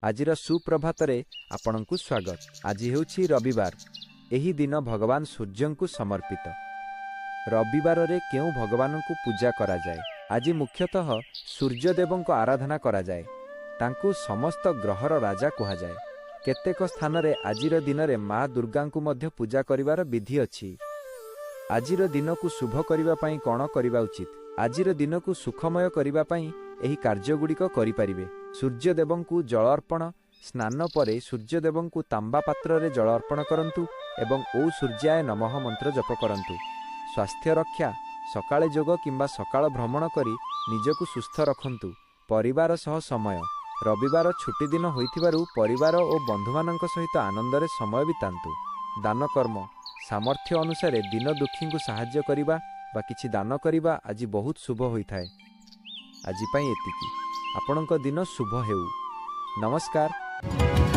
आजिर सुप्रभातरे आपणकु स्वागत। आज हेउछि रविवार। एही दिन भगवान सूर्य को समर्पित। रविवार रे केउ भगवान को पूजा करा जाए? आज मुख्यतः सूर्यदेव को आराधना करा जाए। तांकु समस्त ग्रहर राजा कहा जाए। केतेक स्थान रे आजिर दिन रे माँ दुर्गा को मध्य पूजा करिवार विधि अछि। आजिर दिन को शुभ करिवा पई कोन करिवा उचित? आजिर दिन को सुखमय करिवा पई एही कार्यगुड़िक करिपारिबे। सूर्यदेव को जल अर्पण, स्नान परे सूर्यदेव को तांबा पात्र रे जल अर्पण करंतु एवं ओ सूर्याय नमः मंत्र जप करंतु। स्वास्थ्य रक्षा, सकाळे जोग किंबा सकाळ भ्रमण करी निजको सुस्थ रखंतु। परिवार सह समय, रविवार छुट्टी दिन होइथिबारु परिवार और बंधुमानंक सहित आनंदरे समय बितांतु। दान कर्म, सामर्थ्य अनुसारे दिन दुखी को साहाय्य करिबा बा किछि दान करिबा आज बहुत शुभ होइथाय। आज पई एतिकी। आपणक दिन शुभ हेउ। नमस्कार।